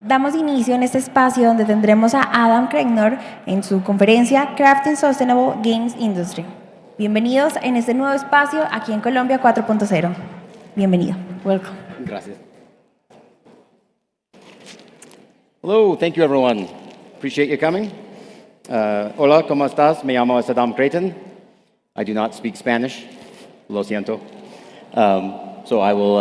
Damos inicio en este espacio donde tendremos a Adam Creighton en su conferencia Crafting Sustainable Games Industry. Bienvenidos en este nuevo espacio aquí en Colombia 4.0. Bienvenido. Welcome. Gracias. Hello, thank you everyone. Appreciate you coming. Hola, ¿cómo estás? Me llamo Adam Creighton. I do not speak Spanish. Lo siento. So I will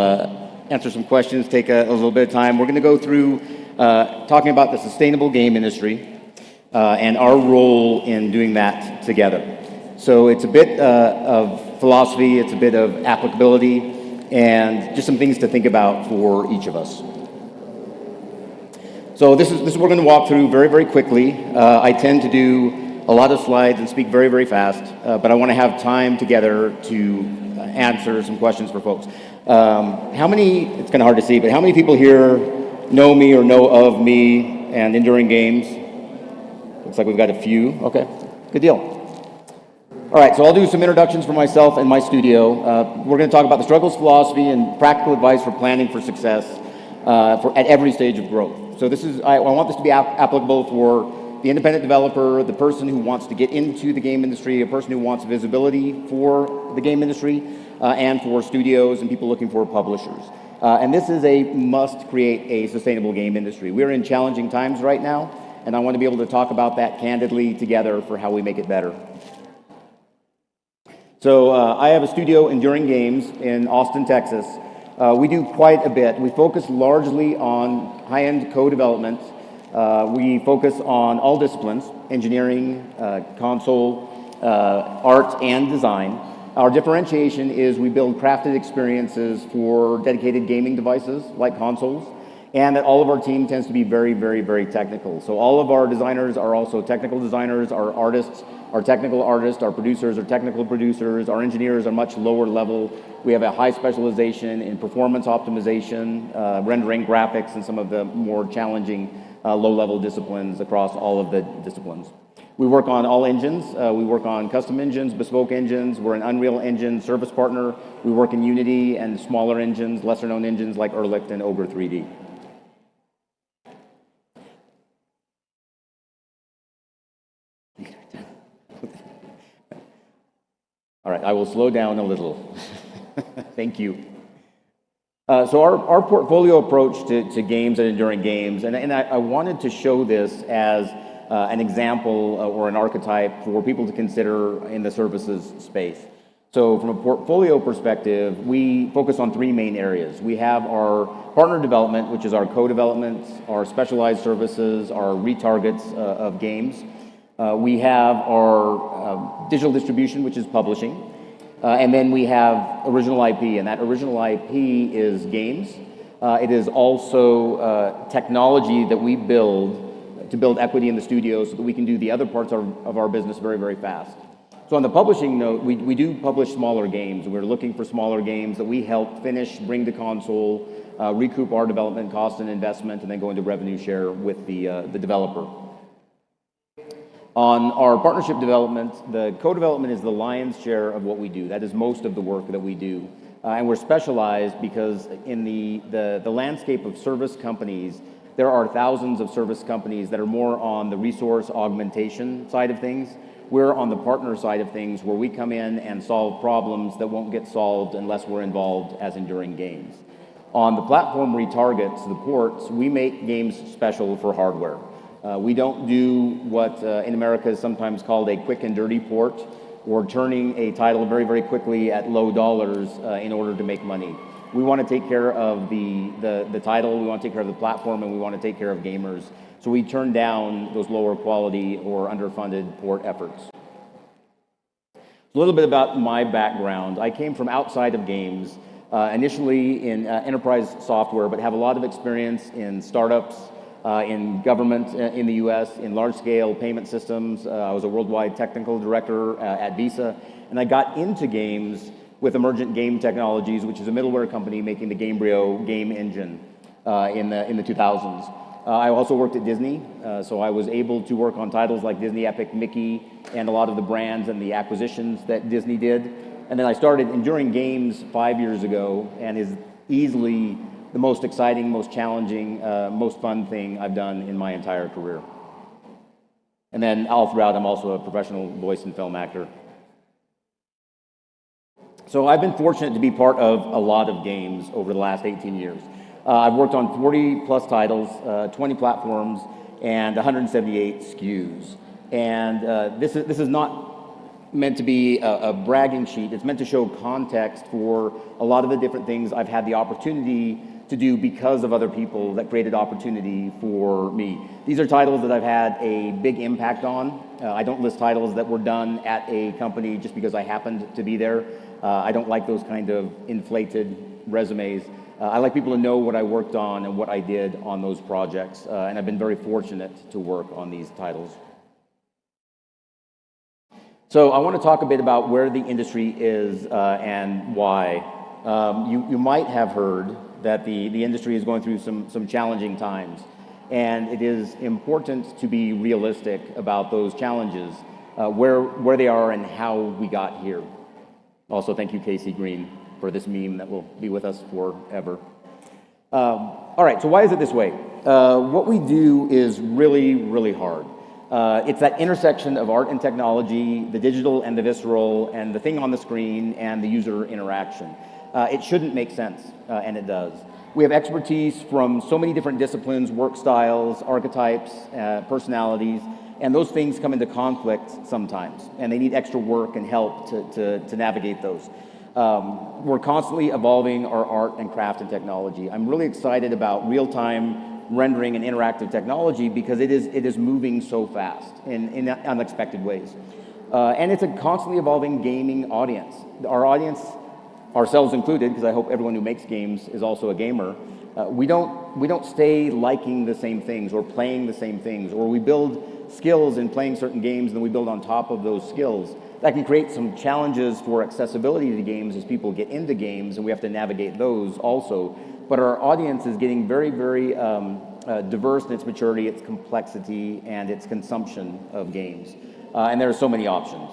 answer some questions, take a little bit of time. We're going to go through talking about the sustainable game industry and our role in doing that together. So it's a bit of philosophy, it's a bit of applicability, and just some things to think about for each of us. So this is what we're going to walk through very, very quickly. I tend to do a lot of slides and speak very, very fast, but I want to have time together to answer some questions for folks. How many, it's kind of hard to see, but how many people here know me or know of me and Enduring Games? Looks like we've got a few. Okay, good deal. All right, so I'll do some introductions for myself and my studio. We're going to talk about the struggles, philosophy, and practical advice for planning for success at every stage of growth. So I want this to be applicable for the independent developer, the person who wants to get into the game industry, a person who wants visibility for the game industry, and for studios and people looking for publishers. And this is a must create a sustainable game industry. We're in challenging times right now, and I want to be able to talk about that candidly together for how we make it better. So I have a studio, Enduring Games, in Austin, Texas. We do quite a bit. We focus largely on high-end co-development. We focus on all disciplines, engineering, console, art, and design. Our differentiation is we build crafted experiences for dedicated gaming devices like consoles, and that all of our team tends to be very, very, very technical. So all of our designers are also technical designers, our artists are technical artists, our producers are technical producers, our engineers are much lower level. We have a high specialization in performance optimization, rendering graphics, and some of the more challenging low-level disciplines across all of the disciplines. We work on all engines. We work on custom engines, bespoke engines. We're an Unreal Engine service partner. We work in Unity and smaller engines, lesser-known engines like Erlicht and Ogre 3D. All right, I will slow down a little. Thank you. So our portfolio approach to games and Enduring Games, and I wanted to show this as an example or an archetype for people to consider in the services space. So from a portfolio perspective, we focus on three main areas. We have our partner development, which is our co-development, our specialized services, our retargets of games. We have our digital distribution, which is publishing. And then we have original IP, and that original IP is games. It is also technology that we build to build equity in the studio so that we can do the other parts of our business very, very fast. So on the publishing note, we do publish smaller games. We're looking for smaller games that we help finish, bring to console, recoup our development cost and investment, and then go into revenue share with the developer. On our partnership development, the co-development is the lion's share of what we do. That is most of the work that we do. And we're specialized because in the landscape of service companies, there are thousands of service companies that are more on the resource augmentation side of things. We're on the partner side of things where we come in and solve problems that won't get solved unless we're involved as Enduring Games. On the platform retargets, the ports, we make games special for hardware. We don't do what in America is sometimes called a quick and dirty port, or turning a title very, very quickly at low dollars in order to make money. We want to take care of the title, we want to take care of the platform, and we want to take care of gamers. So we turn down those lower quality or underfunded port efforts. A little bit about my background. I came from outside of games, initially in enterprise software, but have a lot of experience in startups, in government in the US, in large-scale payment systems. I was a worldwide technical director at Visa, and I got into games with Emergent Game Technologies, which is a middleware company making the Gamebryo game engine in the 2000s. I also worked at Disney, so I was able to work on titles like Disney Epic Mickey and a lot of the brands and the acquisitions that Disney did. And then I started Enduring Games 5 years ago, and is easily the most exciting, most challenging, most fun thing I've done in my entire career. And then all throughout, I'm also a professional voice and film actor. So I've been fortunate to be part of a lot of games over the last 18 years. I've worked on 40 plus titles, 20 platforms, and 178 SKUs. And this is not meant to be a bragging sheet. It's meant to show context for a lot of the different things I've had the opportunity to do because of other people that created opportunity for me. These are titles that I've had a big impact on. I don't list titles that were done at a company just because I happened to be there. I don't like those kind of inflated resumes. I like people to know what I worked on and what I did on those projects, and I've been very fortunate to work on these titles. So I want to talk a bit about where the industry is and why. You might have heard that the industry is going through some challenging times, and it is important to be realistic about those challenges, where they are and how we got here. Also, thank you, Casey Green, for this meme that will be with us forever. All right, so why is it this way? What we do is really, really hard. It's that intersection of art and technology, the digital and the visceral, and the thing on the screen and the user interaction. It shouldn't make sense, and it does. We have expertise from so many different disciplines, work styles, archetypes, personalities, and those things come into conflict sometimes, and they need extra work and help to navigate those. We're constantly evolving our art and craft and technology. I'm really excited about real-time rendering and interactive technology because it is moving so fast in unexpected ways. And it's a constantly evolving gaming audience. Our audience, ourselves included, because I hope everyone who makes games is also a gamer, we don't stay liking the same things or playing the same things, or we build skills in playing certain games and then we build on top of those skills. That can create some challenges for accessibility to games as people get into games, and we have to navigate those also. But our audience is getting very, very diverse in its maturity, its complexity, and its consumption of games. And there are so many options,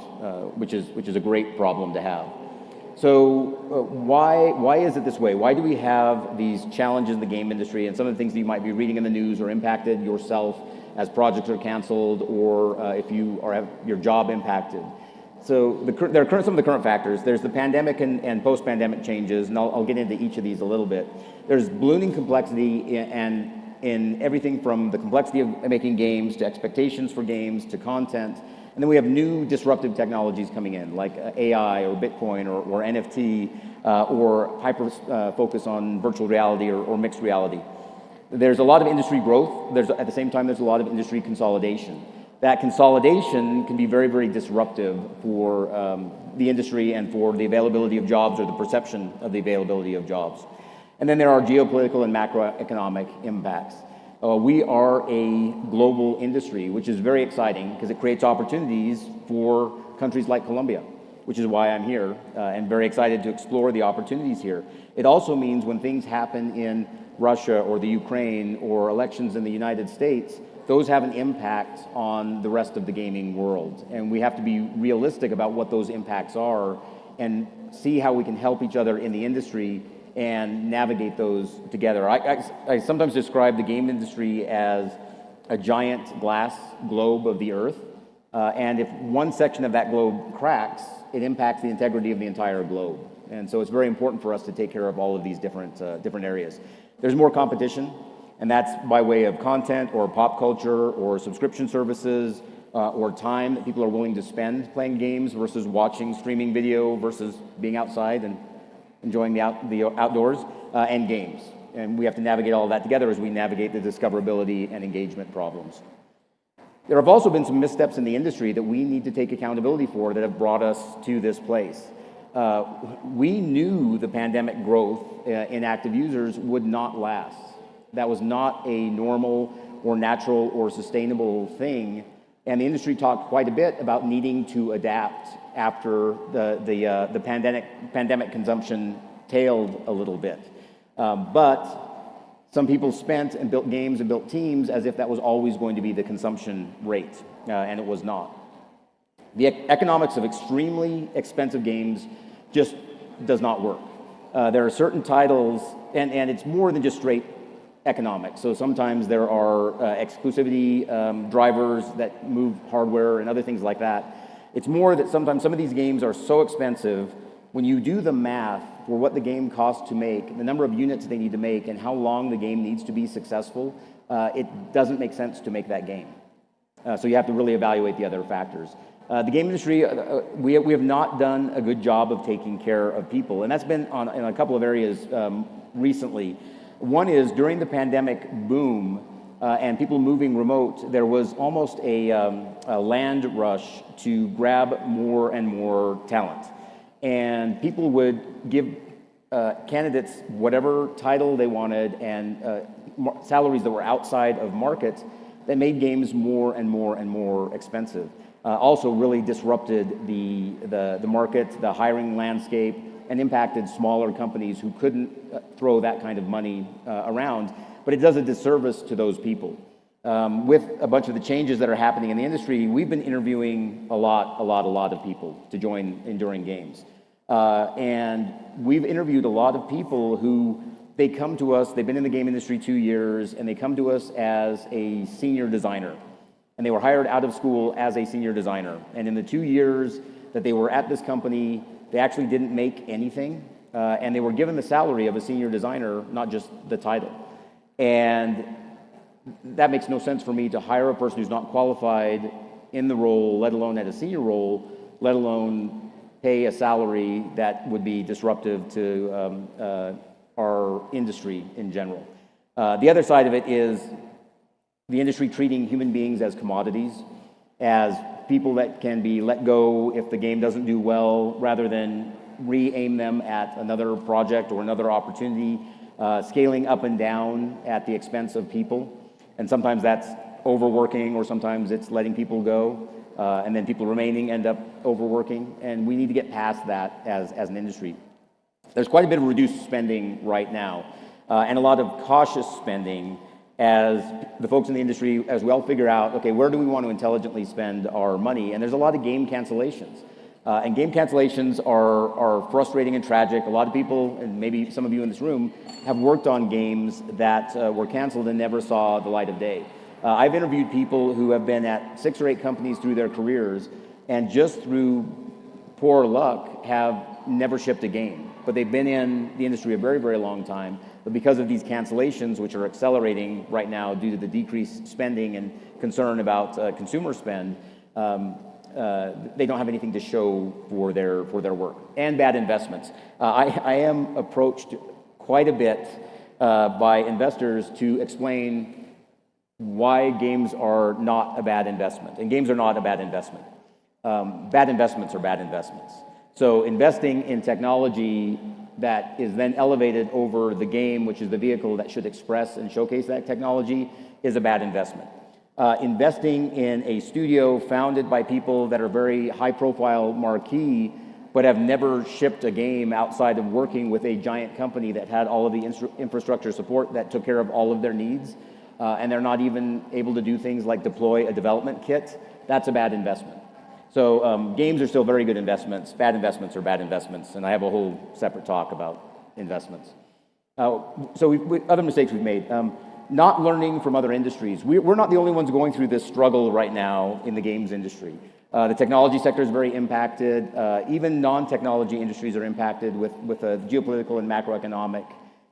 which is a great problem to have. So why is it this way? Why do we have these challenges in the game industry and some of the things that you might be reading in the news or impacted yourself as projects are canceled, or if you have your job impacted? So there are some of the current factors. There's the pandemic and post-pandemic changes, and I'll get into each of these a little bit. There's ballooning complexity and in everything from the complexity of making games to expectations for games to content. And then we have new disruptive technologies coming in, like AI or Bitcoin or NFT or hyper focus on virtual reality or mixed reality. There's a lot of industry growth. At the same time, there's a lot of industry consolidation. That consolidation can be very, very disruptive for the industry and for the availability of jobs or the perception of the availability of jobs. And then there are geopolitical and macroeconomic impacts. We are a global industry, which is very exciting because it creates opportunities for countries like Colombia, which is why I'm here and very excited to explore the opportunities here. It also means when things happen in Russia or the Ukraine or elections in the United States, those have an impact on the rest of the gaming world. And we have to be realistic about what those impacts are and see how we can help each other in the industry and navigate those together. I sometimes describe the game industry as a giant glass globe of the earth. And if one section of that globe cracks, it impacts the integrity of the entire globe. And so it's very important for us to take care of all of these different areas. There's more competition, and that's by way of content or pop culture or subscription services or time that people are willing to spend playing games versus watching streaming video versus being outside and enjoying the outdoors and games. And we have to navigate all of that together as we navigate the discoverability and engagement problems. There have also been some missteps in the industry that we need to take accountability for that have brought us to this place. We knew the pandemic growth in active users would not last. That was not a normal or natural or sustainable thing. And the industry talked quite a bit about needing to adapt after the pandemic consumption tailed a little bit. But some people spent and built games and built teams as if that was always going to be the consumption rate, and it was not. The economics of extremely expensive games just does not work. There are certain titles, and it's more than just straight economics. So sometimes there are exclusivity drivers that move hardware and other things like that. It's more that sometimes some of these games are so expensive, when you do the math for what the game costs to make, the number of units they need to make, and how long the game needs to be successful, it doesn't make sense to make that game. So you have to really evaluate the other factors. The game industry, we have not done a good job of taking care of people, and that's been in a couple of areas recently. One is during the pandemic boom and people moving remote, there was almost a land rush to grab more and more talent. And people would give candidates whatever title they wanted and salaries that were outside of market that made games more and more and more expensive. Also really disrupted the market, the hiring landscape, and impacted smaller companies who couldn't throw that kind of money around. But it does a disservice to those people. With a bunch of the changes that are happening in the industry, we've been interviewing a lot of people to join Enduring Games. And we've interviewed a lot of people who, they come to us, they've been in the game industry 2 years, and they come to us as a senior designer. And they were hired out of school as a senior designer. And in the 2 years that they were at this company, they actually didn't make anything. And they were given the salary of a senior designer, not just the title. And that makes no sense for me to hire a person who's not qualified in the role, let alone at a senior role, let alone pay a salary that would be disruptive to our industry in general. The other side of it is the industry treating human beings as commodities, as people that can be let go if the game doesn't do well, rather than re-aim them at another project or another opportunity, scaling up and down at the expense of people. And sometimes that's overworking, or sometimes it's letting people go, and then people remaining end up overworking. And we need to get past that as an industry. There's quite a bit of reduced spending right now, and a lot of cautious spending as the folks in the industry, as we all figure out, okay, where do we want to intelligently spend our money? And there's a lot of game cancellations. And game cancellations are frustrating and tragic. A lot of people, and maybe some of you in this room, have worked on games that were canceled and never saw the light of day. I've interviewed people who have been at 6 or 8 companies through their careers, and just through poor luck have never shipped a game. But they've been in the industry a very, very long time. But because of these cancellations, which are accelerating right now due to the decreased spending and concern about consumer spend, they don't have anything to show for their work. And bad investments. I am approached quite a bit by investors to explain why games are not a bad investment. And games are not a bad investment. Bad investments are bad investments. So investing in technology that is then elevated over the game, which is the vehicle that should express and showcase that technology, is a bad investment. Investing in a studio founded by people that are very high-profile marquee, but have never shipped a game outside of working with a giant company that had all of the infrastructure support that took care of all of their needs, and they're not even able to do things like deploy a development kit, that's a bad investment. So games are still very good investments. Bad investments are bad investments, and I have a whole separate talk about investments. Other mistakes we've made. Not learning from other industries. We're not the only ones going through this struggle right now in the games industry. The technology sector is very impacted. Even non-technology industries are impacted with geopolitical and macroeconomic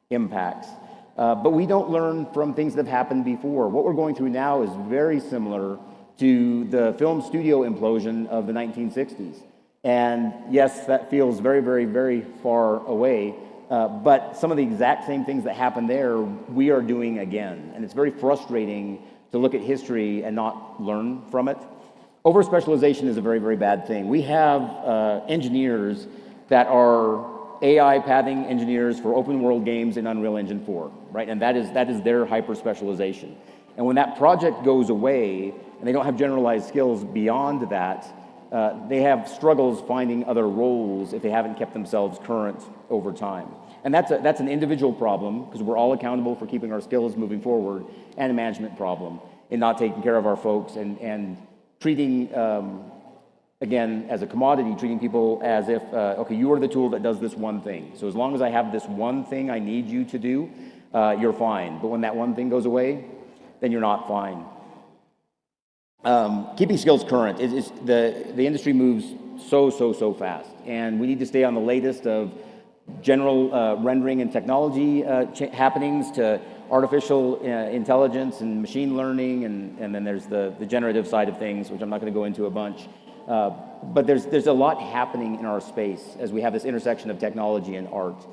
impacts. But we don't learn from things that have happened before. What we're going through now is very similar to the film studio implosion of the 1960s. And yes, that feels very, very, very far away. But some of the exact same things that happened there, we are doing again. And it's very frustrating to look at history and not learn from it. Over-specialization is a very, very bad thing. We have engineers that are AI pathing engineers for open world games in Unreal Engine 4, right? And that is their hyper-specialization. And when that project goes away, and they don't have generalized skills beyond that, they have struggles finding other roles if they haven't kept themselves current over time. And that's an individual problem, because we're all accountable for keeping our skills moving forward, and a management problem in not taking care of our folks and treating again, as a commodity, treating people as if, okay, you are the tool that does this one thing. So as long as I have this one thing I need you to do, you're fine. But when that one thing goes away, then you're not fine. Keeping skills current. The industry moves so fast. And we need to stay on the latest of general rendering and technology happenings to artificial intelligence and machine learning, and then there's the generative side of things, which I'm not going to go into a bunch. But there's a lot happening in our space as we have this intersection of technology and art.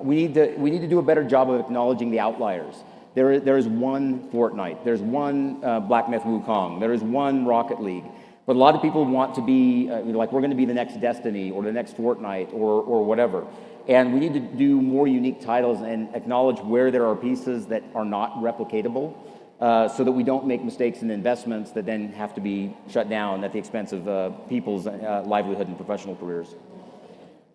We need to do a better job of acknowledging the outliers. There is one Fortnite, there's one Black Myth Wukong, there is one Rocket League. But a lot of people want to be, like we're going to be the next Destiny or the next Fortnite or whatever. And we need to do more unique titles and acknowledge where there are pieces that are not replicatable so that we don't make mistakes in investments that then have to be shut down at the expense of people's livelihood and professional careers.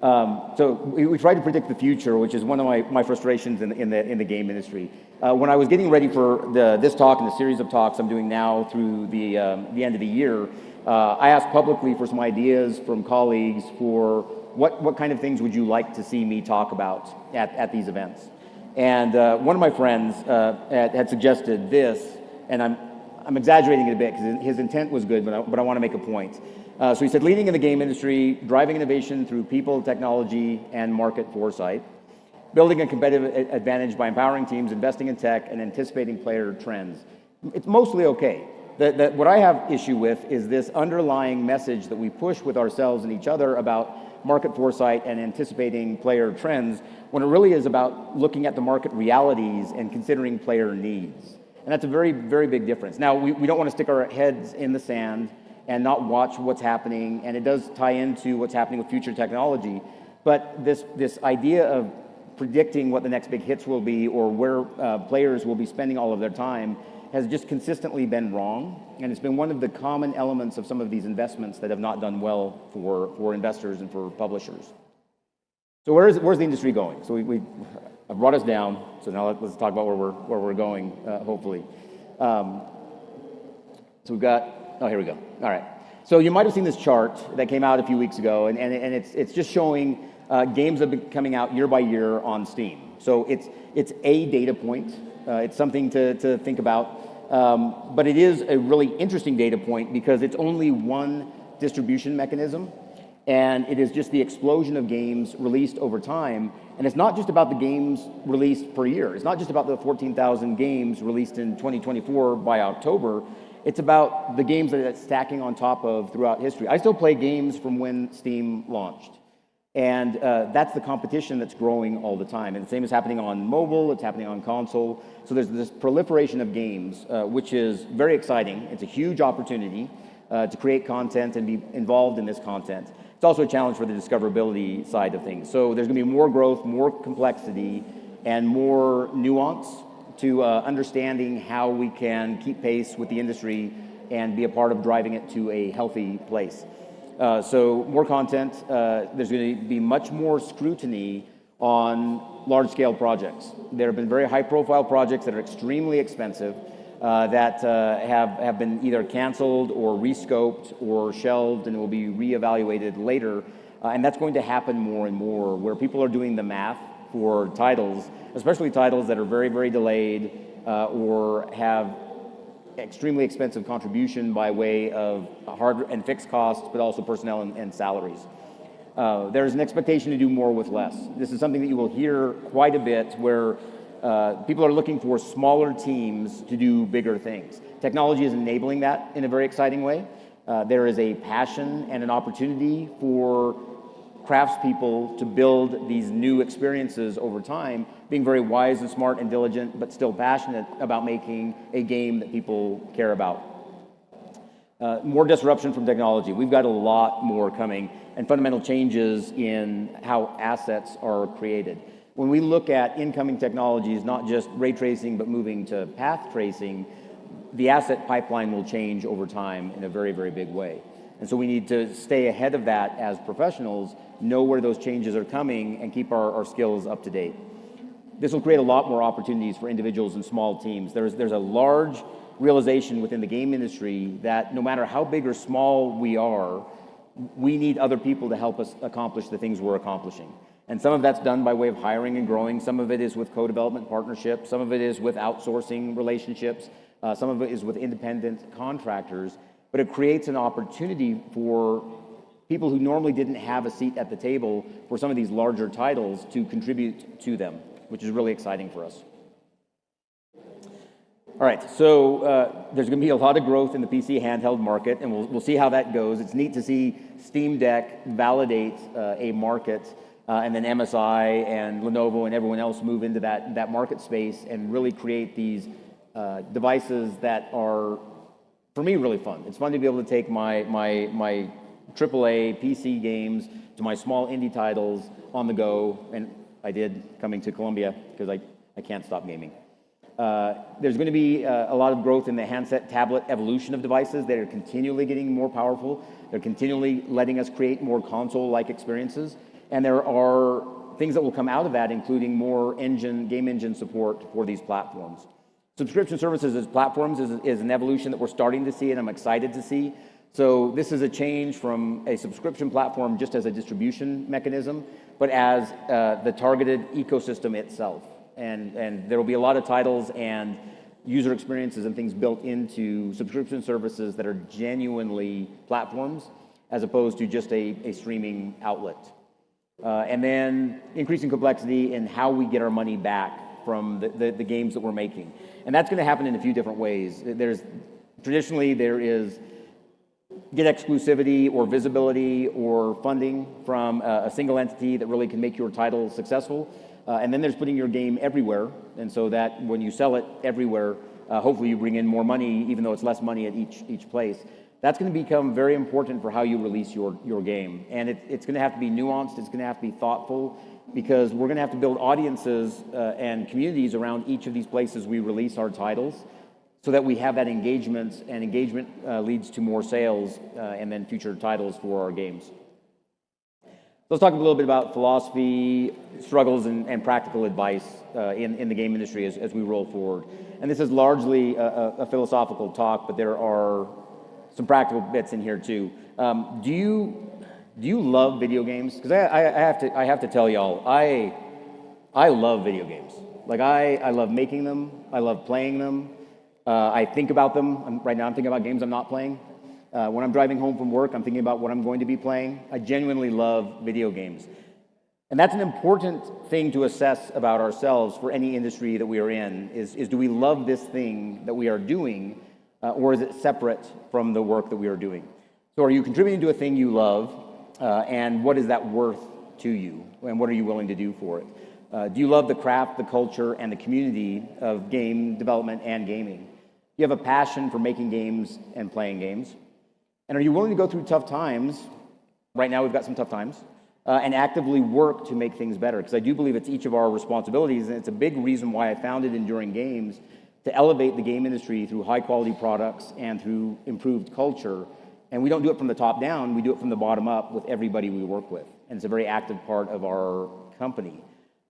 So we try to predict the future, which is one of my frustrations in the game industry. When I was getting ready for this talk and the series of talks I'm doing now through the end of the year, I asked publicly for some ideas from colleagues for what kind of things would you like to see me talk about at these events. And one of my friends had suggested this, and I'm exaggerating it a bit because his intent was good, but I want to make a point. So he said, leading in the game industry, driving innovation through people, technology, and market foresight, building a competitive advantage by empowering teams, investing in tech, and anticipating player trends. It's mostly okay. What I have issue with is this underlying message that we push with ourselves and each other about market foresight and anticipating player trends, when it really is about looking at the market realities and considering player needs. And that's a very, very big difference. Now, we don't want to stick our heads in the sand and not watch what's happening, and it does tie into what's happening with future technology. But this idea of predicting what the next big hits will be or where players will be spending all of their time has just consistently been wrong, and it's been one of the common elements of some of these investments that have not done well for investors and for publishers. So where's the industry going? So I've brought us down, so now let's talk about where we're going, hopefully. So we've got, oh, here we go. All right. So you might have seen this chart that came out a few weeks ago, and it's just showing games that have been coming out year by year on Steam. So it's a data point. It's something to think about. But it is a really interesting data point because it's only one distribution mechanism, and it is just the explosion of games released over time. And it's not just about the games released per year. It's not just about the 14,000 games released in 2024 by October. It's about the games that it's stacking on top of throughout history. I still play games from when Steam launched. And that's the competition that's growing all the time. And the same is happening on mobile, it's happening on console. So there's this proliferation of games, which is very exciting. It's a huge opportunity to create content and be involved in this content. It's also a challenge for the discoverability side of things. So there's going to be more growth, more complexity, and more nuance to understanding how we can keep pace with the industry and be a part of driving it to a healthy place. So more content, there's going to be much more scrutiny on large-scale projects. There have been very high-profile projects that are extremely expensive that have been either canceled or rescoped or shelved and will be reevaluated later. And that's going to happen more and more, where people are doing the math for titles, especially titles that are very, very delayed or have extremely expensive contribution by way of hard and fixed costs, but also personnel and salaries. There's an expectation to do more with less. This is something that you will hear quite a bit, where people are looking for smaller teams to do bigger things. Technology is enabling that in a very exciting way. There is a passion and an opportunity for craftspeople to build these new experiences over time, being very wise and smart and diligent, but still passionate about making a game that people care about. More disruption from technology. We've got a lot more coming, and fundamental changes in how assets are created. When we look at incoming technologies, not just ray tracing, but moving to path tracing, the asset pipeline will change over time in a very, very big way. And so we need to stay ahead of that as professionals, know where those changes are coming, and keep our skills up to date. This will create a lot more opportunities for individuals and small teams. There's a large realization within the game industry that no matter how big or small we are, we need other people to help us accomplish the things we're accomplishing. And some of that's done by way of hiring and growing. Some of it is with co-development partnerships. Some of it is with outsourcing relationships. Some of it is with independent contractors. But it creates an opportunity for people who normally didn't have a seat at the table for some of these larger titles to contribute to them, which is really exciting for us. All right, so there's going to be a lot of growth in the PC handheld market, and we'll see how that goes. It's neat to see Steam Deck validate a market, and then MSI and Lenovo and everyone else move into that market space and really create these devices that are, for me, really fun. It's fun to be able to take my AAA PC games to my small indie titles on the go, and I did coming to Columbia because I can't stop gaming. There's going to be a lot of growth in the handset tablet evolution of devices that are continually getting more powerful. They're continually letting us create more console-like experiences. And there are things that will come out of that, including more game engine support for these platforms. Subscription services as platforms is an evolution that we're starting to see, and I'm excited to see. So this is a change from a subscription platform just as a distribution mechanism, but as the targeted ecosystem itself. And there will be a lot of titles and user experiences and things built into subscription services that are genuinely platforms as opposed to just a streaming outlet. And then increasing complexity in how we get our money back from the games that we're making. And that's going to happen in a few different ways. Traditionally, there is get exclusivity or visibility or funding from a single entity that really can make your title successful. And then there's putting your game everywhere, and so that when you sell it everywhere, hopefully you bring in more money, even though it's less money at each place. That's going to become very important for how you release your game. And it's going to have to be nuanced, it's going to have to be thoughtful, because we're going to have to build audiences and communities around each of these places we release our titles so that we have that engagement, and engagement leads to more sales and then future titles for our games. Let's talk a little bit about philosophy, struggles, and practical advice in the game industry as we roll forward. And this is largely a philosophical talk, but there are some practical bits in here too. Do you love video games? Because I have to tell y'all, I love video games. Like I love making them. I love playing them. I think about them. Right now I'm thinking about games I'm not playing. When I'm driving home from work, I'm thinking about what I'm going to be playing. I genuinely love video games. And that's an important thing to assess about ourselves for any industry that we are in, is do we love this thing that we are doing, or is it separate from the work that we are doing? So are you contributing to a thing you love, and what is that worth to you, and what are you willing to do for it? Do you love the craft, the culture, and the community of game development and gaming? Do you have a passion for making games and playing games? And are you willing to go through tough times? Right now we've got some tough times, and actively work to make things better, because I do believe it's each of our responsibilities, and it's a big reason why I founded Enduring Games, to elevate the game industry through high-quality products and through improved culture. And we don't do it from the top down, we do it from the bottom up with everybody we work with. And it's a very active part of our company.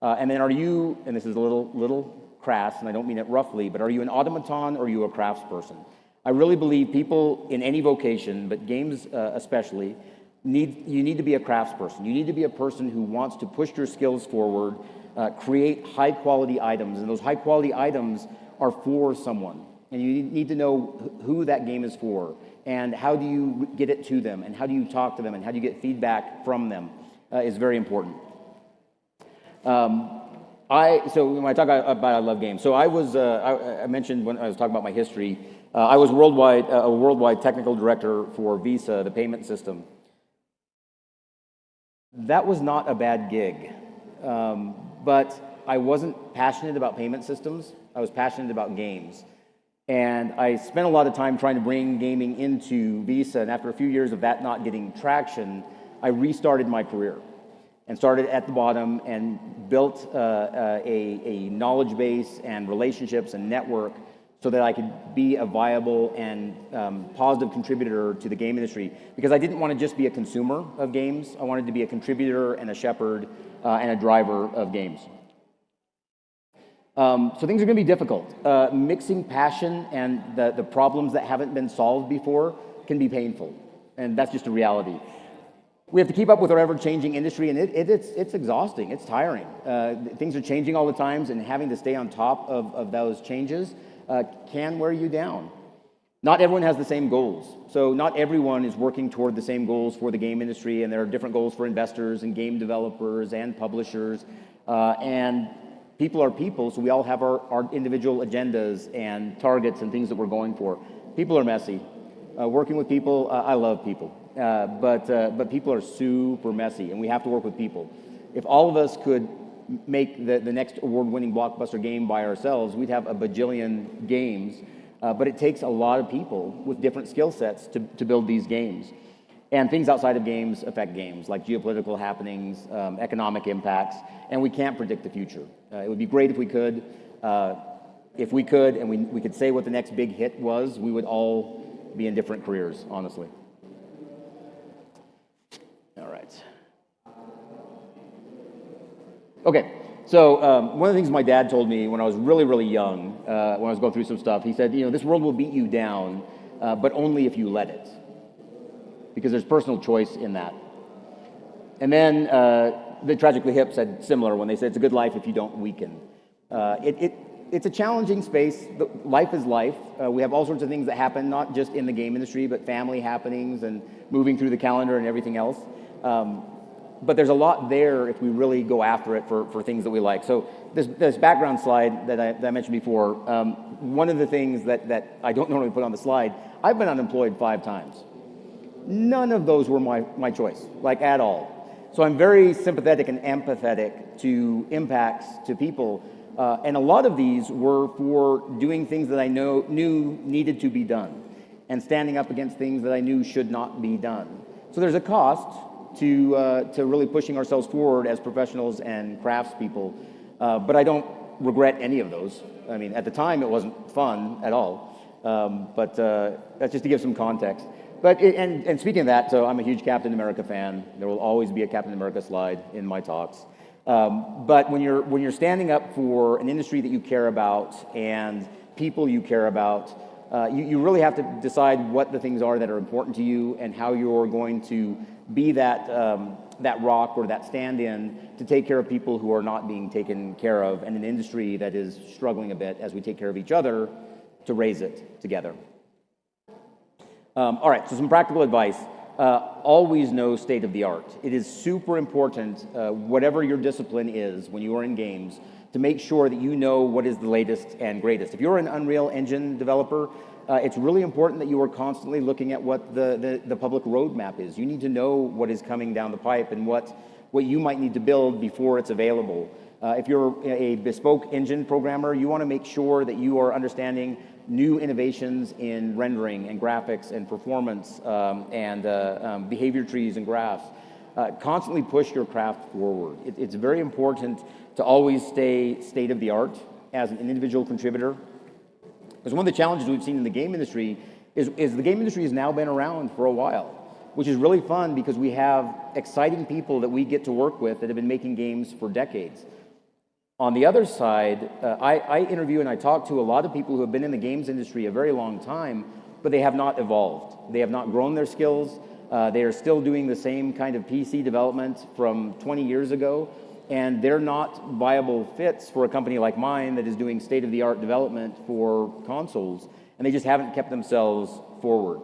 And then are you, and this is a little crass, and I don't mean it roughly, but are you an automaton or are you a craftsperson? I really believe people in any vocation, but games especially, you need to be a craftsperson. You need to be a person who wants to push your skills forward, create high-quality items, and those high-quality items are for someone. And you need to know who that game is for, and how do you get it to them, and how do you talk to them, and how do you get feedback from them is very important. So when I talk about I love games, so I mentioned when I was talking about my history, I was a worldwide technical director for Visa, the payment system. That was not a bad gig, but I wasn't passionate about payment systems. I was passionate about games. And I spent a lot of time trying to bring gaming into Visa, and after a few years of that not getting traction, I restarted my career and started at the bottom and built a knowledge base and relationships and network so that I could be a viable and positive contributor to the game industry. Because I didn't want to just be a consumer of games, I wanted to be a contributor and a shepherd and a driver of games. So things are going to be difficult. Mixing passion and the problems that haven't been solved before can be painful, and that's just a reality. We have to keep up with our ever-changing industry, and it's exhausting. It's tiring. Things are changing all the time, and having to stay on top of those changes can wear you down. Not everyone has the same goals. So not everyone is working toward the same goals for the game industry, and there are different goals for investors and game developers and publishers. And people are people, so we all have our individual agendas and targets and things that we're going for. People are messy. Working with people, I love people. But people are super messy, and we have to work with people. If all of us could make the next award-winning blockbuster game by ourselves, we'd have a bajillion games, but it takes a lot of people with different skill sets to build these games. And things outside of games affect games, like geopolitical happenings, economic impacts, and we can't predict the future. It would be great if we could. If we could, and we could say what the next big hit was, we would all be in different careers, honestly. All right. Okay, so one of the things my dad told me when I was really, really young, when I was going through some stuff, he said, this world will beat you down, but only if you let it, because there's personal choice in that. And then the Tragically Hip said similar when they said it's a good life if you don't weaken. It's a challenging space. Life is life. We have all sorts of things that happen, not just in the game industry, but family happenings and moving through the calendar and everything else. But there's a lot there if we really go after it for things that we like. So this background slide that I mentioned before, one of the things that I don't normally put on the slide, I've been unemployed 5 times. None of those were my choice, like at all. So I'm very sympathetic and empathetic to impacts to people. And a lot of these were for doing things that I knew needed to be done and standing up against things that I knew should not be done. So there's a cost to really pushing ourselves forward as professionals and craftspeople, but I don't regret any of those. I mean, at the time, it wasn't fun at all, but that's just to give some context. But and speaking of that, so I'm a huge Captain America fan. There will always be a Captain America slide in my talks. But when you're standing up for an industry that you care about and people you care about, you really have to decide what the things are that are important to you and how you're going to be that rock or that stand-in to take care of people who are not being taken care of, and an industry that is struggling a bit as we take care of each other to raise it together. All right, so some practical advice. Always know state of the art. It is super important, whatever your discipline is when you are in games, to make sure that you know what is the latest and greatest. If you're an Unreal Engine developer, it's really important that you are constantly looking at what the public roadmap is. You need to know what is coming down the pipe and what you might need to build before it's available. If you're a bespoke engine programmer, you want to make sure that you are understanding new innovations in rendering and graphics and performance and behavior trees and graphs. Constantly push your craft forward. It's very important to always stay state of the art as an individual contributor. Because one of the challenges we've seen in the game industry is the game industry has now been around for a while, which is really fun because we have exciting people that we get to work with that have been making games for decades. On the other side, I interview and I talk to a lot of people who have been in the games industry a very long time, but they have not evolved. They have not grown their skills. They are still doing the same kind of PC development from 20 years ago, and they're not viable fits for a company like mine that is doing state-of-the-art development for consoles, and they just haven't kept themselves forward.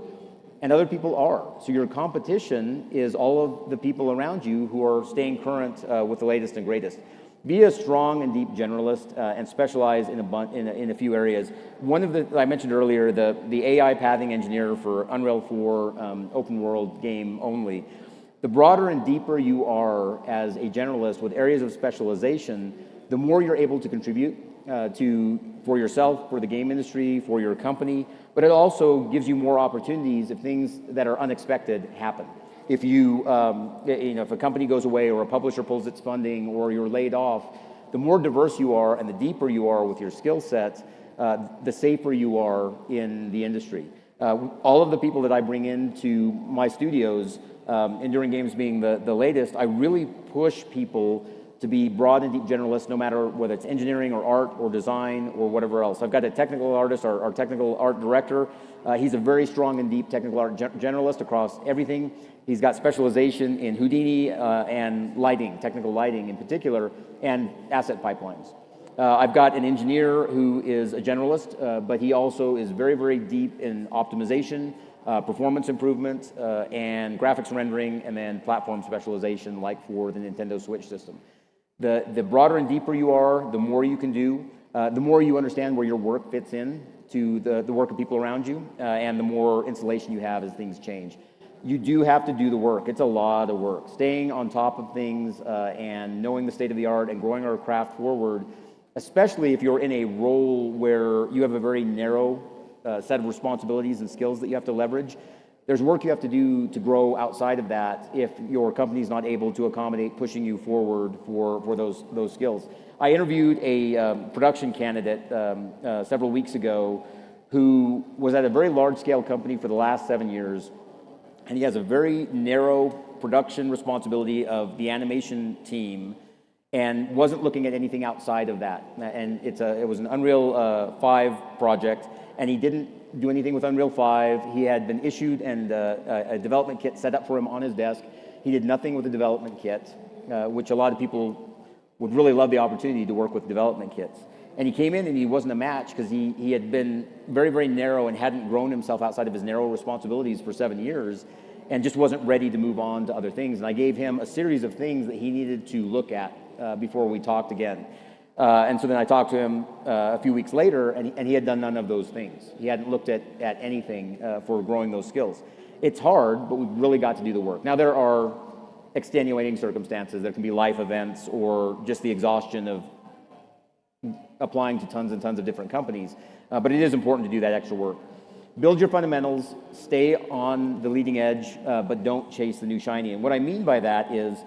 And other people are. So your competition is all of the people around you who are staying current with the latest and greatest. Be a strong and deep generalist and specialize in a few areas. One of the, I mentioned earlier, the AI pathing engineer for Unreal 4 open world game only. The broader and deeper you are as a generalist with areas of specialization, the more you're able to contribute for yourself, for the game industry, for your company, but it also gives you more opportunities if things that are unexpected happen. If if a company goes away or a publisher pulls its funding or you're laid off, the more diverse you are and the deeper you are with your skill sets, the safer you are in the industry. All of the people that I bring into my studios, Enduring Games being the latest, I really push people to be broad and deep generalists, no matter whether it's engineering or art or design or whatever else. I've got a technical artist, our technical art director. He's a very strong and deep technical art generalist across everything. He's got specialization in Houdini and lighting, technical lighting in particular, and asset pipelines. I've got an engineer who is a generalist, but he also is very, very deep in optimization, performance improvement, and graphics rendering, and then platform specialization, like for the Nintendo Switch system. The broader and deeper you are, the more you can do, the more you understand where your work fits in to the work of people around you, and the more insulation you have as things change. You do have to do the work. It's a lot of work. Staying on top of things and knowing the state of the art and growing our craft forward, especially if you're in a role where you have a very narrow set of responsibilities and skills that you have to leverage. There's work you have to do to grow outside of that if your company's not able to accommodate pushing you forward for those skills. I interviewed a production candidate several weeks ago who was at a very large-scale company for the last 7 years, and he has a very narrow production responsibility of the animation team and wasn't looking at anything outside of that. And it was an Unreal 5 project, and he didn't do anything with Unreal 5. He had been issued and a development kit set up for him on his desk. He did nothing with the development kit, which a lot of people would really love the opportunity to work with development kits. And he came in and he wasn't a match because he had been very, very narrow and hadn't grown himself outside of his narrow responsibilities for 7 years and just wasn't ready to move on to other things. And I gave him a series of things that he needed to look at before we talked again. And so then I talked to him a few weeks later, and he had done none of those things. He hadn't looked at anything for growing those skills. It's hard, but we've really got to do the work. Now, there are extenuating circumstances. There can be life events or just the exhaustion of applying to tons and tons of different companies. But it is important to do that extra work. Build your fundamentals, stay on the leading edge, but don't chase the new shiny. And what I mean by that is,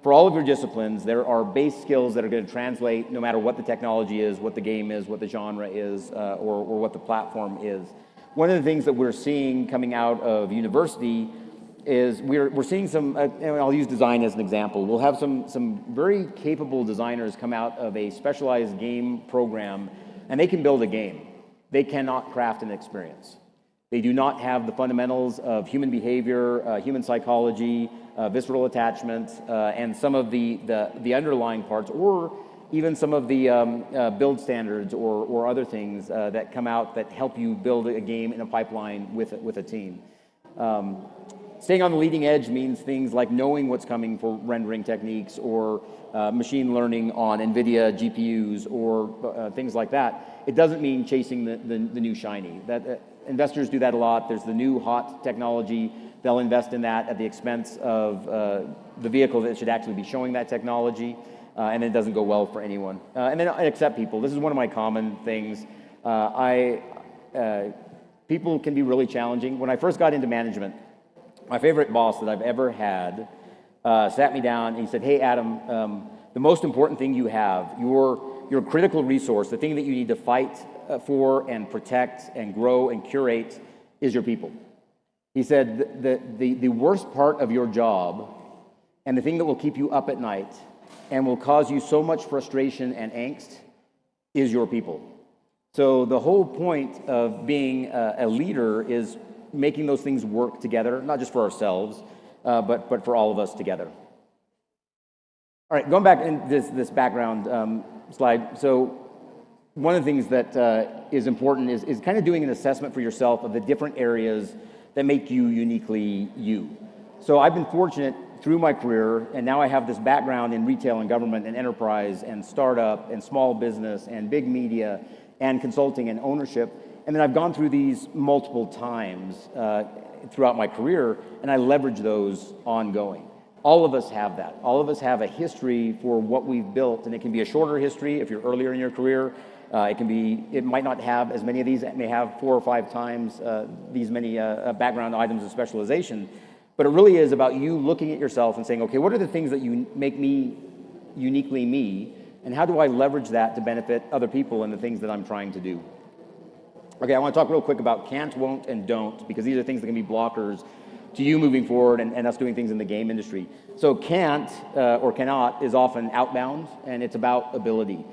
for all of your disciplines, there are base skills that are going to translate no matter what the technology is, what the game is, what the genre is, or what the platform is. One of the things that we're seeing coming out of university is we're seeing some, and I'll use design as an example. We'll have some very capable designers come out of a specialized game program, and they can build a game. They cannot craft an experience. They do not have the fundamentals of human behavior, human psychology, visceral attachment, and some of the underlying parts, or even some of the build standards or other things that come out that help you build a game in a pipeline with a team. Staying on the leading edge means things like knowing what's coming for rendering techniques or machine learning on NVIDIA GPUs or things like that. It doesn't mean chasing the new shiny. Investors do that a lot. There's the new hot technology. They'll invest in that at the expense of the vehicle that should actually be showing that technology, and it doesn't go well for anyone. And then I accept people. This is one of my common things. People can be really challenging. When I first got into management, my favorite boss that I've ever had sat me down and he said, "Hey, Adam, the most important thing you have, your critical resource, the thing that you need to fight for and protect and grow and curate is your people." He said, the worst part of your job and the thing that will keep you up at night and will cause you so much frustration and angst is your people. So the whole point of being a leader is making those things work together, not just for ourselves, but for all of us together. All right, going back in this background slide. So one of the things that is important is kind of doing an assessment for yourself of the different areas that make you uniquely you. So I've been fortunate through my career, and now I have this background in retail and government and enterprise and startup and small business and big media and consulting and ownership. And then I've gone through these multiple times throughout my career, and I leverage those ongoing. All of us have that. All of us have a history for what we've built, and it can be a shorter history if you're earlier in your career. It might not have as many of these. It may have 4 or 5 times these many background items of specialization. But it really is about you looking at yourself and saying, okay, what are the things that make me uniquely me, and how do I leverage that to benefit other people and the things that I'm trying to do? Okay, I want to talk real quick about can't, won't, and don't, because these are things that can be blockers to you moving forward and us doing things in the game industry. So can't or cannot is often outbound, and it's about ability.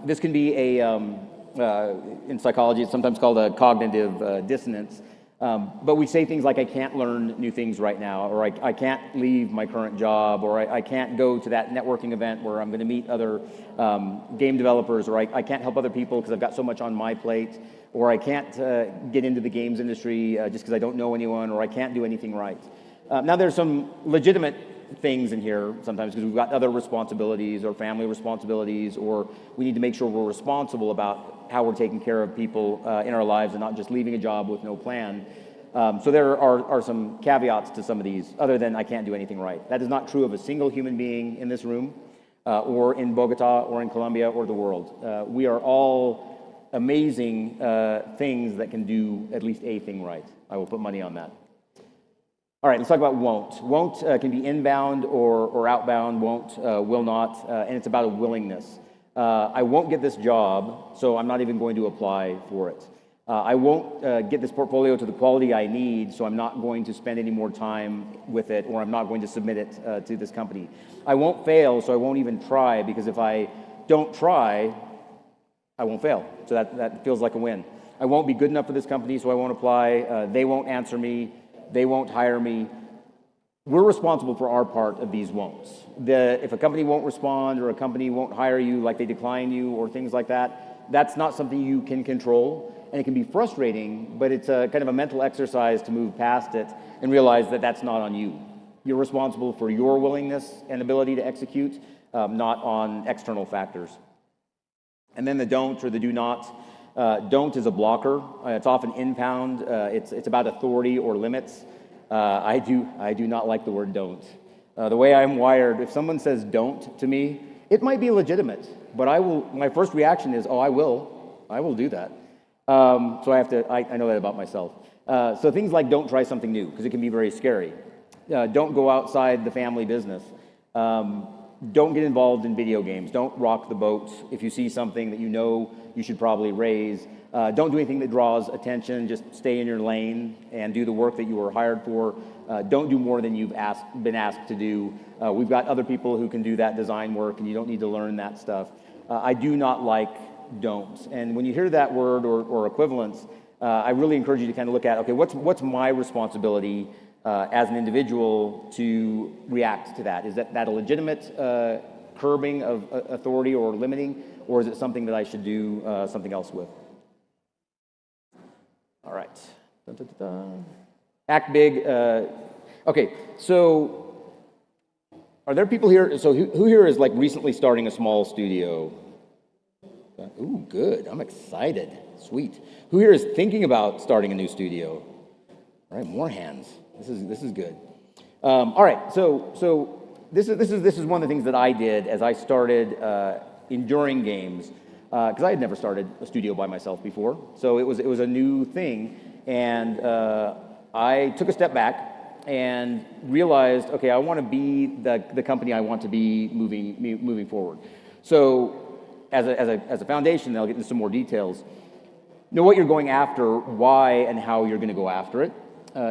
This can be in psychology, it's sometimes called a cognitive dissonance. But we say things like, I can't learn new things right now, or I can't leave my current job, or I can't go to that networking event where I'm going to meet other game developers, or I can't help other people because I've got so much on my plate, or I can't get into the games industry just because I don't know anyone, or I can't do anything right. Now there's some legitimate things in here sometimes because we've got other responsibilities or family responsibilities, or we need to make sure we're responsible about how we're taking care of people in our lives and not just leaving a job with no plan. So there are some caveats to some of these other than I can't do anything right. That is not true of a single human being in this room or in Bogota or in Colombia or the world. We are all amazing things that can do at least a thing right. I will put money on that. All right, let's talk about won't. Won't can be inbound or outbound. Won't, will not, and it's about a willingness. I won't get this job, so I'm not even going to apply for it. I won't get this portfolio to the quality I need, so I'm not going to spend any more time with it, or I'm not going to submit it to this company. I won't fail, so I won't even try, because if I don't try, I won't fail. So that feels like a win. I won't be good enough for this company, so I won't apply. They won't answer me. They won't hire me. We're responsible for our part of these won'ts. If a company won't respond or a company won't hire you, like they decline you or things like that, that's not something you can control, and it can be frustrating, but it's a kind of a mental exercise to move past it and realize that that's not on you. You're responsible for your willingness and ability to execute, not on external factors. And then the don't or the do not. Don't is a blocker. It's often inbound. It's about authority or limits. I do not like the word don't. The way I'm wired, if someone says don't to me, it might be legitimate, but my first reaction is, I will do that. So I know that about myself. So things like don't try something new, because it can be very scary. Don't go outside the family business. Don't get involved in video games. Don't rock the boat. If you see something that you know you should probably raise, don't do anything that draws attention. Just stay in your lane and do the work that you were hired for. Don't do more than you've been asked to do. We've got other people who can do that design work, and you don't need to learn that stuff. I do not like don'ts. And when you hear that word or equivalents, I really encourage you to kind of look at, okay, what's my responsibility as an individual to react to that? Is that a legitimate curbing of authority or limiting, or is it something that I should do something else with? All right. Dun, dun, dun, dun. Act big. Okay, so are there people here? So who here is like recently starting a small studio? Ooh, good. I'm excited. Sweet. Who here is thinking about starting a new studio? All right, more hands. This is good. All right, so this is one of the things that I did as I started enduring games, because I had never started a studio by myself before. So it was a new thing, and I took a step back and realized, okay, I want to be the company I want to be moving forward. So as a foundation, and I'll get into some more details. Know what you're going after, why and how you're going to go after it.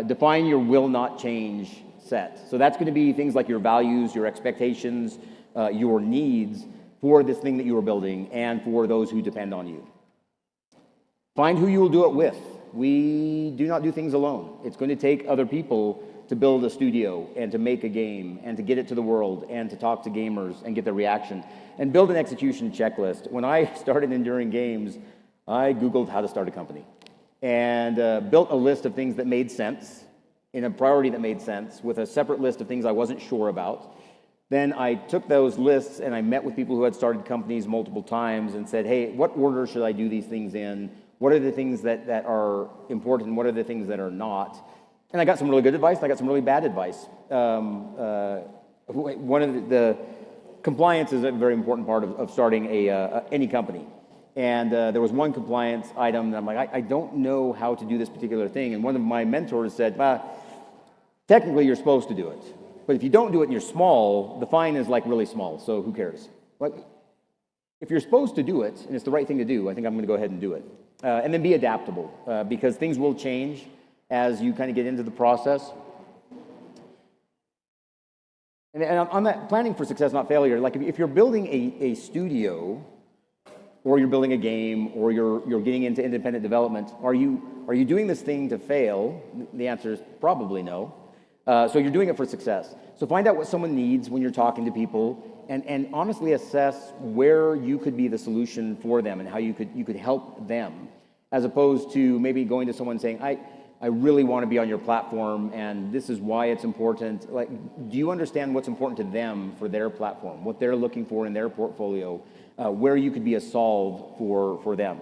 Define your will not change set. So that's going to be things like your values, your expectations, your needs for this thing that you are building and for those who depend on you. Find who you will do it with. We do not do things alone. It's going to take other people to build a studio and to make a game and to get it to the world and to talk to gamers and get their reaction and build an execution checklist. When I started Enduring Games, I Googled how to start a company and built a list of things that made sense in a priority that made sense with a separate list of things I wasn't sure about. Then I took those lists and I met with people who had started companies multiple times and said, hey, what order should I do these things in? What are the things that are important? What are the things that are not? And I got some really good advice and I got some really bad advice. One of the compliance is a very important part of starting any company. And there was one compliance item that I'm like, I don't know how to do this particular thing. And one of my mentors said, technically you're supposed to do it. But if you don't do it and you're small, the fine is like really small, so who cares? But if you're supposed to do it, and it's the right thing to do, I think I'm going to go ahead and do it. And then be adaptable, because things will change as you kind of get into the process. And on that planning for success, not failure, like if you're building a studio, or you're building a game, or you're getting into independent development, are you doing this thing to fail? The answer is probably no. So you're doing it for success. So find out what someone needs when you're talking to people, and honestly assess where you could be the solution for them and how you could help them, as opposed to maybe going to someone saying, I really want to be on your platform, and this is why it's important. Like, do you understand what's important to them for their platform, what they're looking for in their portfolio, where you could be a solve for them?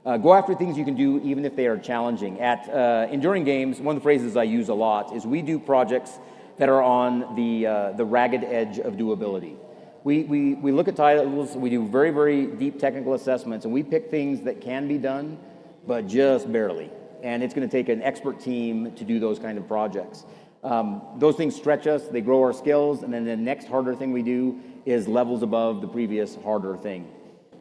Go after things you can do even if they are challenging. At Enduring Games, one of the phrases I use a lot is we do projects that are on the ragged edge of doability. We look at titles, we do very, very deep technical assessments, and we pick things that can be done, but just barely. And it's going to take an expert team to do those kind of projects. Those things stretch us, they grow our skills, and then the next harder thing we do is levels above the previous harder thing.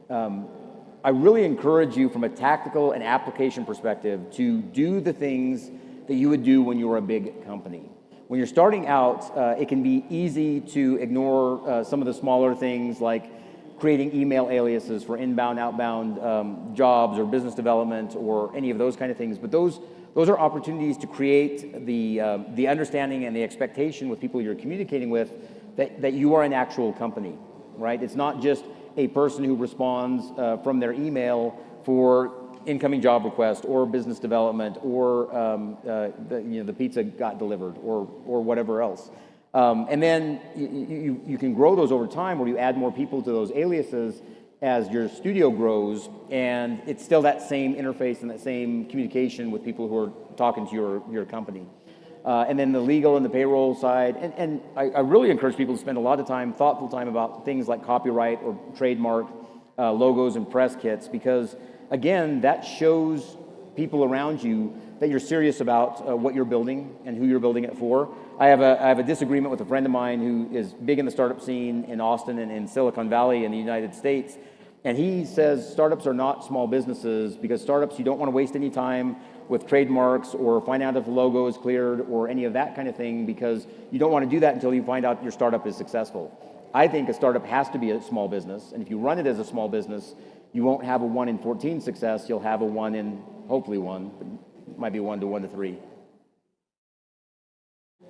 I really encourage you from a tactical and application perspective to do the things that you would do when you were a big company. When you're starting out, it can be easy to ignore some of the smaller things like creating email aliases for inbound, outbound jobs or business development or any of those kind of things. But those are opportunities to create the understanding and the expectation with people you're communicating with that you are an actual company, right? It's not just a person who responds from their email for incoming job request or business development or the pizza got delivered or whatever else. And then you can grow those over time where you add more people to those aliases as your studio grows, and it's still that same interface and that same communication with people who are talking to your company. And then the legal and the payroll side, and I really encourage people to spend a lot of time, thoughtful time about things like copyright or trademark, logos and press kits, because again, that shows people around you that you're serious about what you're building and who you're building it for. I have a disagreement with a friend of mine who is big in the startup scene in Austin and in Silicon Valley in the United States. And he says startups are not small businesses because startups, you don't want to waste any time with trademarks or find out if the logo is cleared or any of that kind of thing, because you don't want to do that until you find out your startup is successful. I think a startup has to be a small business. And if you run it as a small business, you won't have a 1 in 14 success. You'll have a 1 in, hopefully 1, but might be 1 to 1 to 3.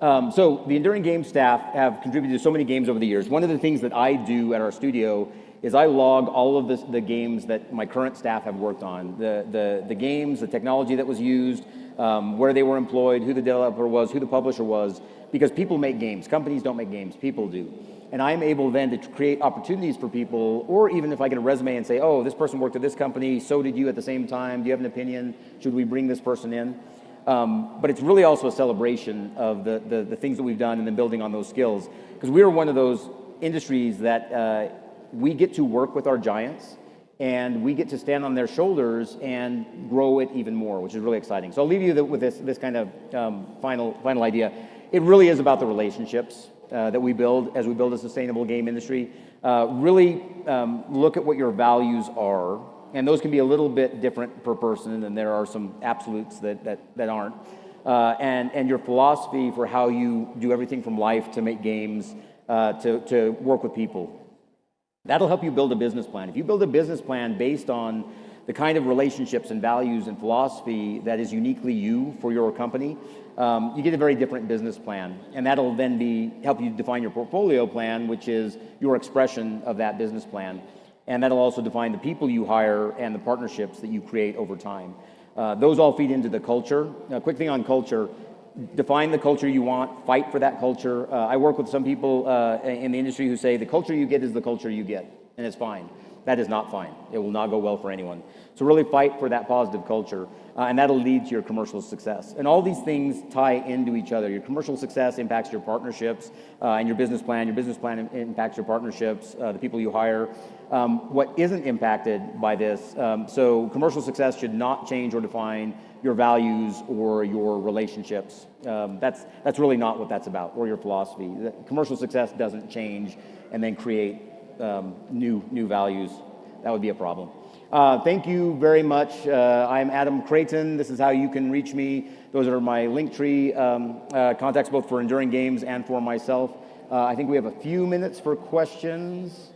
So the Enduring Games staff have contributed to so many games over the years. One of the things that I do at our studio is I log all of the games that my current staff have worked on, the games, the technology that was used, where they were employed, who the developer was, who the publisher was, because people make games. Companies don't make games, people do. And I'm able then to create opportunities for people, or even if I get a resume and say, oh, this person worked at this company, so did you at the same time, do you have an opinion, should we bring this person in? But it's really also a celebration of the things that we've done and then building on those skills. Because we are one of those industries that we get to work with our giants and we get to stand on their shoulders and grow it even more, which is really exciting. So I'll leave you with this kind of final idea. It really is about the relationships that we build as we build a sustainable game industry. Really look at what your values are, and those can be a little bit different per person, and there are some absolutes that aren't. And your philosophy for how you do everything from life to make games to work with people. That'll help you build a business plan. If you build a business plan based on the kind of relationships and values and philosophy that is uniquely you for your company, you get a very different business plan. And that'll then help you define your portfolio plan, which is your expression of that business plan. And that'll also define the people you hire and the partnerships that you create over time. Those all feed into the culture. A quick thing on culture. Define the culture you want, fight for that culture. I work with some people in the industry who say the culture you get is the culture you get, and it's fine. That is not fine. It will not go well for anyone. So really fight for that positive culture, and that'll lead to your commercial success. And all these things tie into each other. Your commercial success impacts your partnerships and your business plan. Your business plan impacts your partnerships, the people you hire. What isn't impacted by this, so commercial success should not change or define your values or your relationships. That's really not what that's about, or your philosophy. Commercial success doesn't change and then create new values. That would be a problem. Thank you very much. I'm Adam Creighton. This is how you can reach me. Those are my Linktree contacts, both for Enduring Games and for myself. I think we have a few minutes for questions.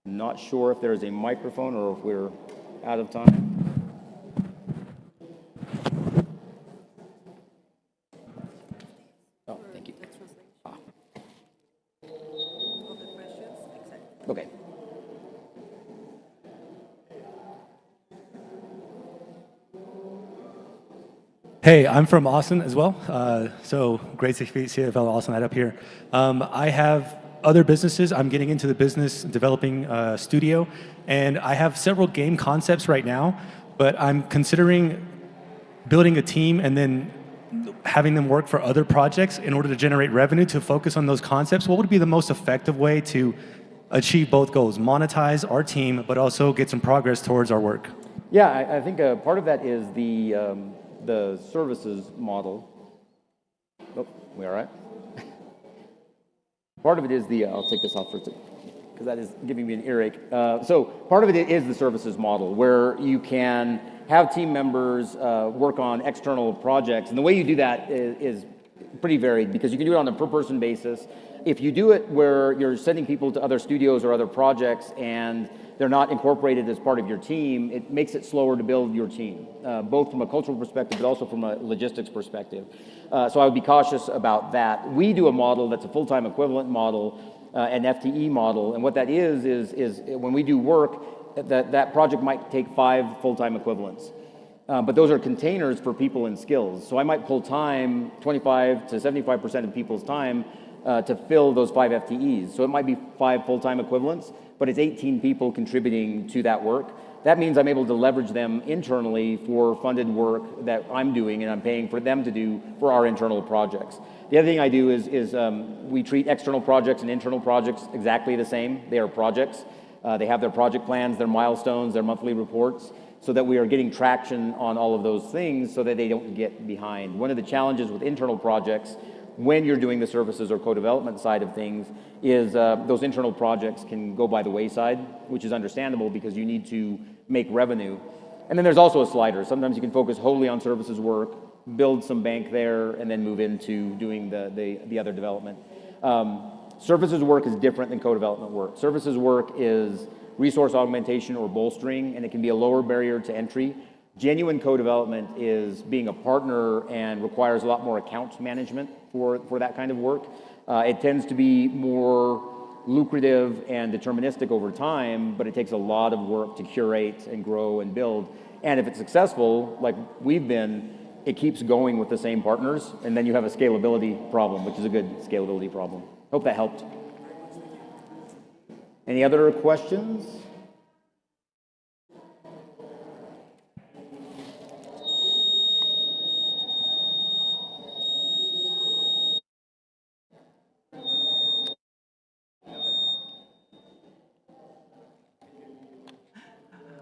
Not sure if there's a microphone or if we're out of time. Oh, thank you. Okay. Hey, I'm from Austin as well. So great to see a fellow Austinite up here. I have other businesses. I'm getting into the business developing studio, and I have several game concepts right now, but I'm considering building a team and then having them work for other projects in order to generate revenue to focus on those concepts. What would be the most effective way to achieve both goals, monetize our team, but also get some progress towards our work? Yeah, I think part of that is the services model. Oh, we all right? Part of it is I'll take this off for a second, because that is giving me an earache. So part of it is the services model, where you can have team members work on external projects. And the way you do that is pretty varied, because you can do it on a per-person basis. If you do it where you're sending people to other studios or other projects and they're not incorporated as part of your team, it makes it slower to build your team, both from a cultural perspective, but also from a logistics perspective. So I would be cautious about that. We do a model that's a full-time equivalent model, an FTE model, and what that is when we do work, that project might take 5 full-time equivalents. But those are containers for people and skills. So I might pull time, 25 to 75% of people's time, to fill those 5 FTEs. So it might be 5 full-time equivalents, but it's 18 people contributing to that work. That means I'm able to leverage them internally for funded work that I'm doing and I'm paying for them to do for our internal projects. The other thing I do is we treat external projects and internal projects exactly the same. They are projects. They have their project plans, their milestones, their monthly reports, so that we are getting traction on all of those things so that they don't get behind. One of the challenges with internal projects when you're doing the services or co-development side of things is those internal projects can go by the wayside, which is understandable because you need to make revenue. And then there's also a slider. Sometimes you can focus wholly on services work, build some bank there, and then move into doing the other development. Services work is different than co-development work. Services work is resource augmentation or bolstering, and it can be a lower barrier to entry. Genuine co-development is being a partner and requires a lot more account management for that kind of work. It tends to be more lucrative and deterministic over time, but it takes a lot of work to curate and grow and build. And if it's successful, like we've been, it keeps going with the same partners, and then you have a scalability problem, which is a good scalability problem. Hope that helped. Any other questions?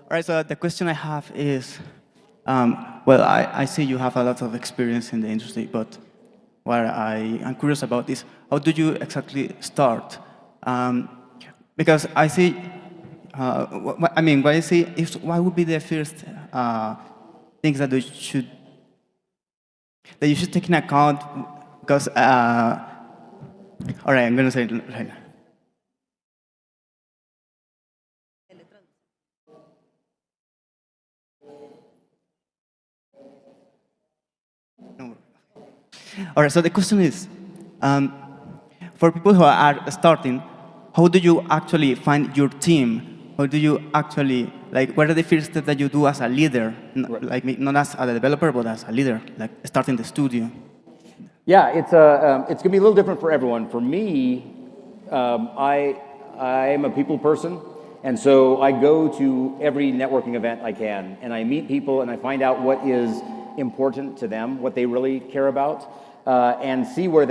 All right, so the question I have is, well, I see you have a lot of experience in the industry, but what I'm curious about is, how do you exactly start? Because I see, what I see is, what would be the first things that you should take in account? Because, all right, I'm going to say it right now. All right, so the question is, for people who are starting, how do you actually find your team? How do you actually, what are the first steps that you do as a leader? Like, not as a developer, but as a leader, like starting the studio? Yeah, it's going to be a little different for everyone. For me, I am a people person, and so I go to every networking event I can, and I meet people, and I find out what is important to them, what they really care about, and see where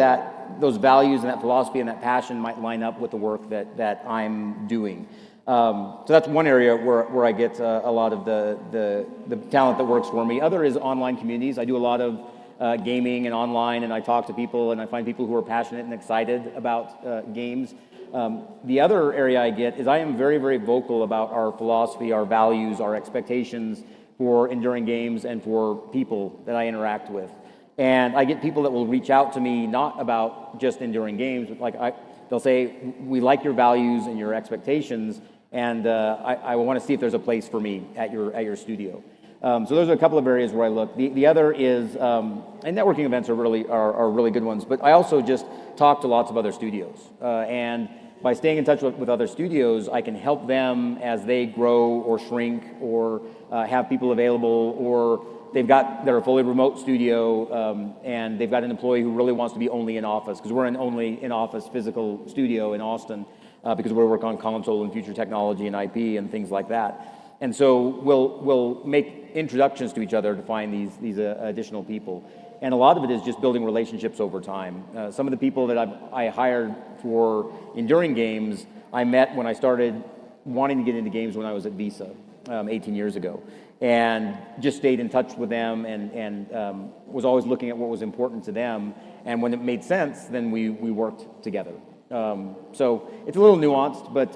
those values and that philosophy and that passion might line up with the work that I'm doing. So that's one area where I get a lot of the talent that works for me. Other is online communities. I do a lot of gaming and online, and I talk to people, and I find people who are passionate and excited about games. The other area I get is I am very, very vocal about our philosophy, our values, our expectations for enduring games and for people that I interact with. And I get people that will reach out to me not about just enduring games, but They'll say, we like your values and your expectations, and I want to see if there's a place for me at your studio. So those are a couple of areas where I look. The other is, and networking events are really good ones, but I also just talk to lots of other studios. And by staying in touch with other studios, I can help them as they grow or shrink or have people available, or they're a fully remote studio and they've got an employee who really wants to be only in office, because we're an only in office physical studio in Austin because we work on console and future technology and IP and things like that. And so we'll make introductions to each other to find these additional people. And a lot of it is just building relationships over time. Some of the people that I hired for Enduring Games, I met when I started wanting to get into games when I was at Visa 18 years ago. And just stayed in touch with them and was always looking at what was important to them. And when it made sense, then we worked together. So it's a little nuanced, but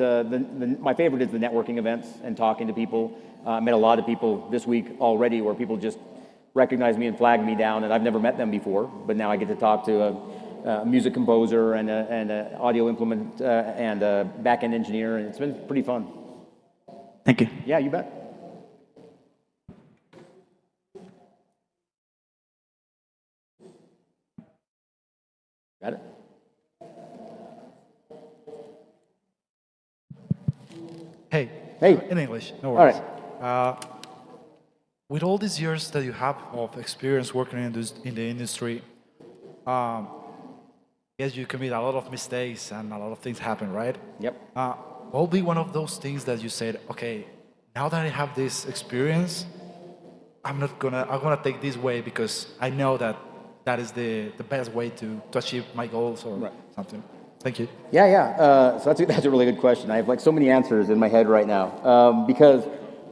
my favorite is the networking events and talking to people. I met a lot of people this week already where people just recognize me and flag me down, and I've never met them before, but now I get to talk to a music composer and an audio implement and a back-end engineer, and it's been pretty fun. Thank you. Yeah, you bet. Got it? Hey. Hey. In English, no All worries. right. With all these years that you have of experience working in the industry, yes, you commit a lot of mistakes and a lot of things happen, right? Yep. What will be one of those things that you said, okay, now that I have this experience, I'm gonna take this way because I know that is the best way to achieve my goals or something. Thank you. Yeah. So that's a really good question. I have like so many answers in my head right now because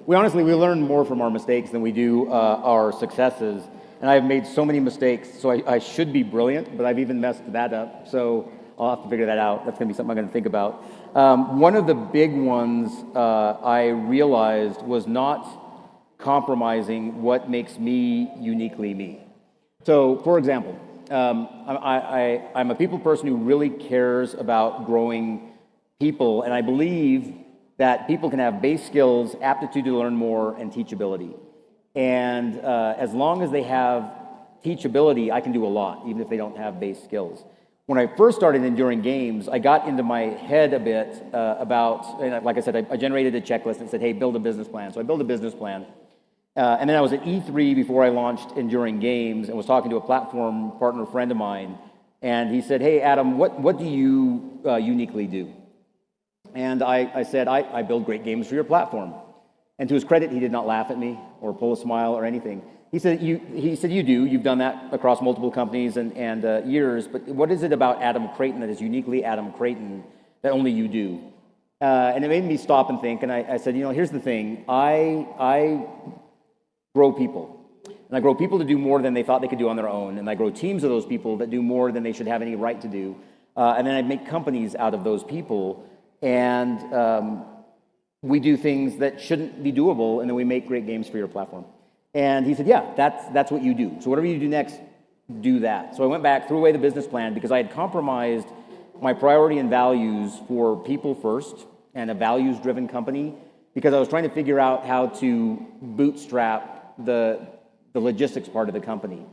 we learn more from our mistakes than we do our successes. And I've made so many mistakes, so I should be brilliant, but I've even messed that up. So I'll have to figure that out. That's going to be something I'm going to think about. One of the big ones I realized was not compromising what makes me uniquely me. So, for example, I'm a people person who really cares about growing people, and I believe that people can have base skills, aptitude to learn more, and teachability. And as long as they have teachability, I can do a lot, even if they don't have base skills. When I first started Enduring Games, I got into my head a bit about, and like I said, I generated a checklist and said, hey, build a business plan. So I built a business plan. And then I was at E3 before I launched Enduring Games and was talking to a platform partner friend of mine. And he said, hey, Adam, what do you uniquely do? And I said, I build great games for your platform. And to his credit, he did not laugh at me or pull a smile or anything. He said, you do. You've done that across multiple companies and years. But what is it about Adam Creighton that is uniquely Adam Creighton that only you do? And it made me stop and think. And I said, here's the thing. I grow people. And I grow people to do more than they thought they could do on their own. And I grow teams of those people that do more than they should have any right to do. And then I make companies out of those people. And we do things that shouldn't be doable, and then we make great games for your platform. And he said, yeah, that's what you do. So whatever you do next, do that. So I went back, threw away the business plan, because I had compromised my priority and values for people first and a values-driven company, because I was trying to figure out how to bootstrap the logistics part of the company.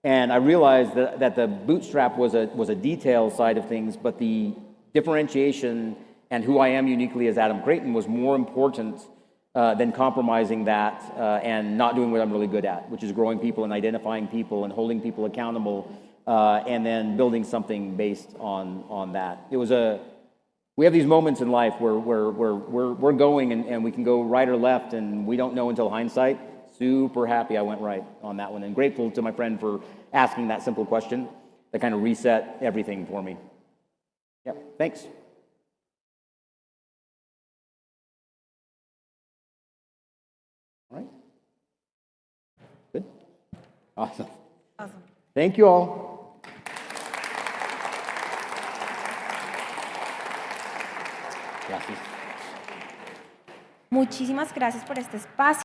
And I realized that the bootstrap was a detail side of things, but the differentiation and who I am uniquely as Adam Creighton was more important than compromising that and not doing what I'm really good at, which is growing people and identifying people and holding people accountable and then building something based on that. We have these moments in life where we're going and we can go right or left and we don't know until hindsight. Super happy I went right on that one and grateful to my friend for asking that simple question that kind of reset everything for me. Yeah, thanks. All right. Good. Awesome. Thank you all. Gracias. Muchísimas gracias por este espacio.